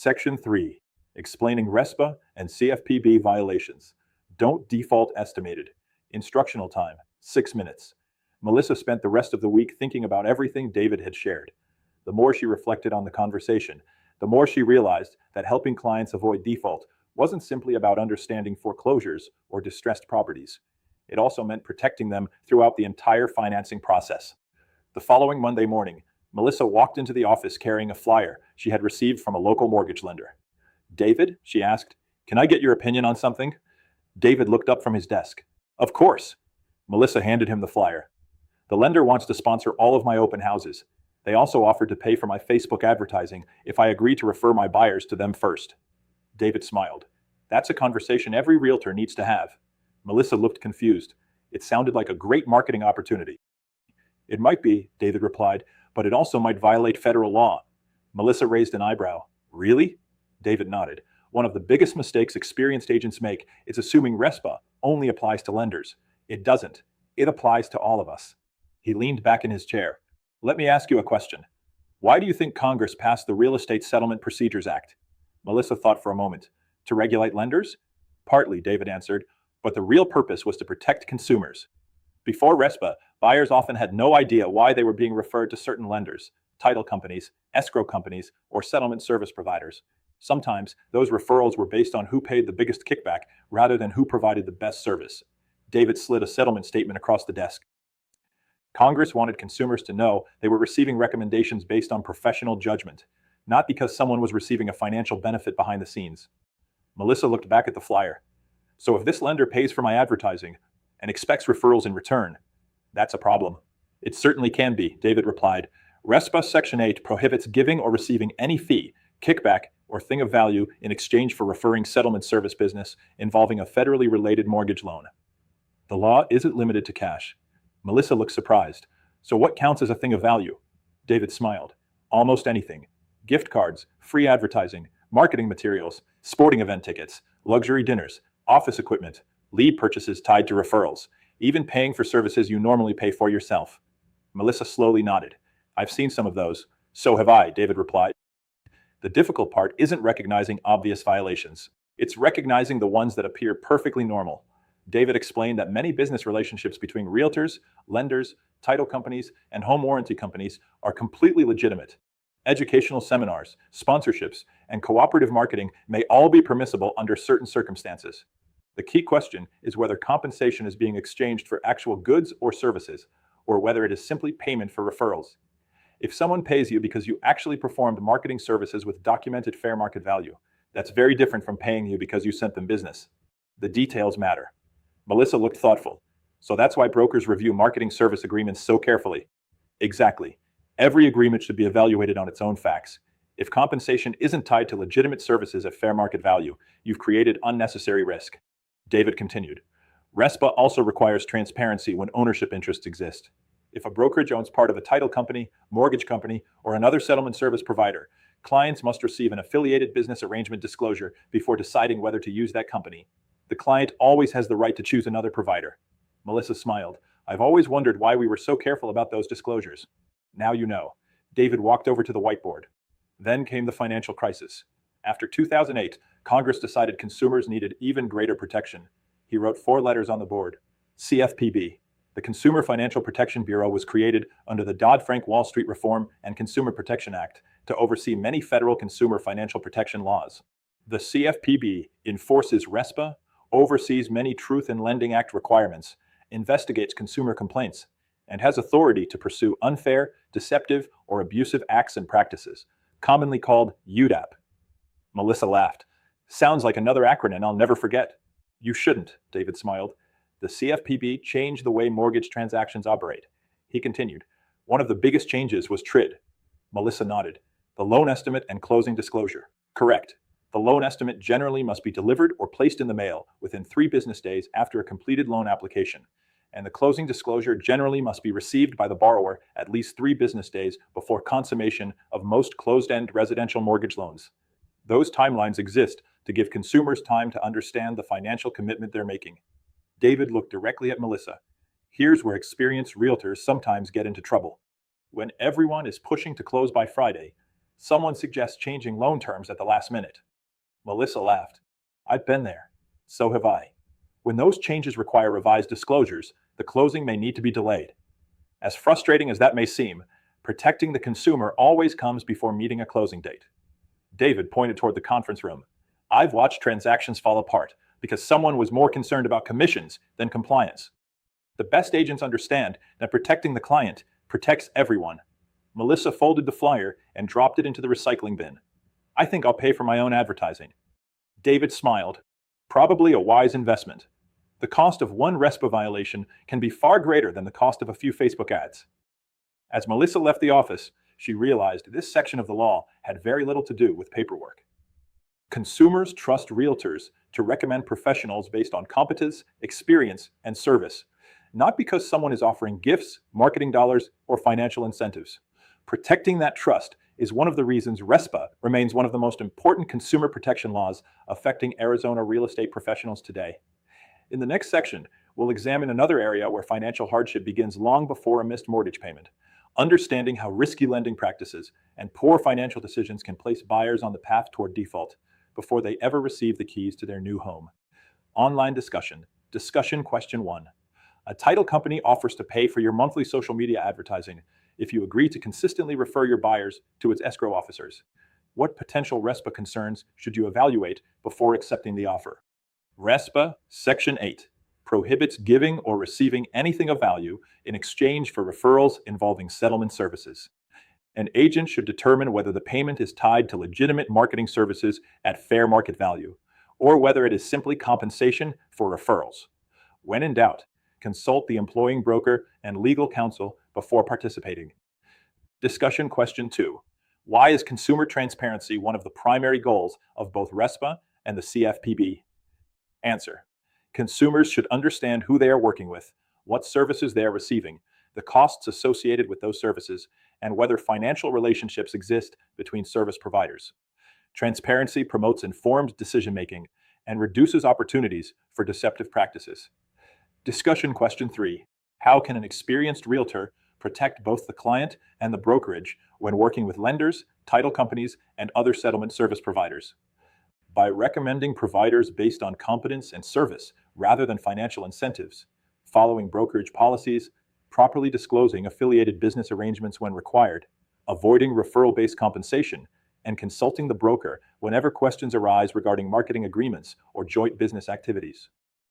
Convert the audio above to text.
Section 3. Explaining RESPA and CFPB violations. Don't default estimated. Instructional time, 6 minutes. Melissa spent the rest of the week thinking about everything David had shared. The more she reflected on the conversation, the more she realized that helping clients avoid default wasn't simply about understanding foreclosures or distressed properties. It also meant protecting them throughout the entire financing process. The following Monday morning, Melissa walked into the office carrying a flyer she had received from a local mortgage lender. "David," she asked, "can I get your opinion on something?" David looked up from his desk. "Of course." Melissa handed him the flyer. "The lender wants to sponsor all of my open houses. They also offered to pay for my Facebook advertising if I agree to refer my buyers to them first." David smiled. "That's a conversation every realtor needs to have." Melissa looked confused. It sounded like a great marketing opportunity. "It might be," David replied, "but it also might violate federal law." Melissa raised an eyebrow. "Really?" David nodded. "One of the biggest mistakes experienced agents make is assuming RESPA only applies to lenders. It doesn't. It applies to all of us." He leaned back in his chair. "Let me ask you a question. Why do you think Congress passed the Real Estate Settlement Procedures Act?" Melissa thought for a moment. "To regulate lenders?" "Partly," David answered, "but the real purpose was to protect consumers. Before RESPA, buyers often had no idea why they were being referred to certain lenders, title companies, escrow companies, or settlement service providers. Sometimes, those referrals were based on who paid the biggest kickback rather than who provided the best service." David slid a settlement statement across the desk. Congress wanted consumers to know they were receiving recommendations based on professional judgment, not because someone was receiving a financial benefit behind the scenes. Melissa looked back at the flyer. "So if this lender pays for my advertising and expects referrals in return, that's a problem." "It certainly can be," David replied. "RESPA Section 8 prohibits giving or receiving any fee, kickback, or thing of value in exchange for referring settlement service business involving a federally related mortgage loan. The law isn't limited to cash." Melissa looked surprised. "So what counts as a thing of value?" David smiled. "Almost anything. Gift cards, free advertising, marketing materials, sporting event tickets, luxury dinners, office equipment, lead purchases tied to referrals, even paying for services you normally pay for yourself." Melissa slowly nodded. "I've seen some of those." "So have I," David replied. "The difficult part isn't recognizing obvious violations. It's recognizing the ones that appear perfectly normal." David explained that many business relationships between realtors, lenders, title companies, and home warranty companies are completely legitimate. Educational seminars, sponsorships, and cooperative marketing may all be permissible under certain circumstances. The key question is whether compensation is being exchanged for actual goods or services, or whether it is simply payment for referrals. If someone pays you because you actually performed marketing services with documented fair market value, that's very different from paying you because you sent them business. The details matter. Melissa looked thoughtful. "So that's why brokers review marketing service agreements so carefully." "Exactly. Every agreement should be evaluated on its own facts. If compensation isn't tied to legitimate services at fair market value, you've created unnecessary risk." David continued. "RESPA also requires transparency when ownership interests exist. If a brokerage owns part of a title company, mortgage company, or another settlement service provider, clients must receive an affiliated business arrangement disclosure before deciding whether to use that company. The client always has the right to choose another provider." Melissa smiled. "I've always wondered why we were so careful about those disclosures." "Now you know." David walked over to the whiteboard. Then came the financial crisis. After 2008, Congress decided consumers needed even greater protection. He wrote 4 letters on the board. CFPB. The Consumer Financial Protection Bureau was created under the Dodd-Frank Wall Street Reform and Consumer Protection Act to oversee many federal consumer financial protection laws. The CFPB enforces RESPA, oversees many Truth in Lending Act requirements, investigates consumer complaints, and has authority to pursue unfair, deceptive, or abusive acts and practices, commonly called UDAP. Melissa laughed. "Sounds like another acronym I'll never forget." "You shouldn't," David smiled. "The CFPB changed the way mortgage transactions operate." He continued. "One of the biggest changes was TRID." Melissa nodded. "The loan estimate and closing disclosure." "Correct. The loan estimate generally must be delivered or placed in the mail within 3 business days after a completed loan application, and the closing disclosure generally must be received by the borrower at least 3 business days before consummation of most closed-end residential mortgage loans. Those timelines exist to give consumers time to understand the financial commitment they're making." David looked directly at Melissa. "Here's where experienced realtors sometimes get into trouble. When everyone is pushing to close by Friday, Someone suggests changing loan terms at the last minute. Melissa laughed. I've been there. So have I. When those changes require revised disclosures, the closing may need to be delayed. As frustrating as that may seem, protecting the consumer always comes before meeting a closing date. David pointed toward the conference room. I've watched transactions fall apart because someone was more concerned about commissions than compliance. The best agents understand that protecting the client protects everyone. Melissa folded the flyer and dropped it into the recycling bin. I think I'll pay for my own advertising. David smiled. Probably a wise investment. The cost of one RESPA violation can be far greater than the cost of a few Facebook ads. As Melissa left the office, she realized this section of the law had very little to do with paperwork. Consumers trust realtors to recommend professionals based on competence, experience, and service, not because someone is offering gifts, marketing dollars, or financial incentives. Protecting that trust is one of the reasons RESPA remains one of the most important consumer protection laws affecting Arizona real estate professionals today. In the next section, we'll examine another area where financial hardship begins long before a missed mortgage payment, understanding how risky lending practices and poor financial decisions can place buyers on the path toward default before they ever receive the keys to their new home. Online discussion. Discussion question 1. A title company offers to pay for your monthly social media advertising if you agree to consistently refer your buyers to its escrow officers. What potential RESPA concerns should you evaluate before accepting the offer? RESPA Section 8 prohibits giving or receiving anything of value in exchange for referrals involving settlement services. An agent should determine whether the payment is tied to legitimate marketing services at fair market value, or whether it is simply compensation for referrals. When in doubt, consult the employing broker and legal counsel before participating. Discussion question 2. Why is consumer transparency one of the primary goals of both RESPA and the CFPB? Answer. Consumers should understand who they are working with, what services they are receiving, the costs associated with those services, and whether financial relationships exist between service providers. Transparency promotes informed decision-making and reduces opportunities for deceptive practices. Discussion question 3. How can an experienced realtor protect both the client and the brokerage when working with lenders, title companies, and other settlement service providers? By recommending providers based on competence and service rather than financial incentives, following brokerage policies, properly disclosing affiliated business arrangements when required, avoiding referral-based compensation, and consulting the broker whenever questions arise regarding marketing agreements or joint business activities.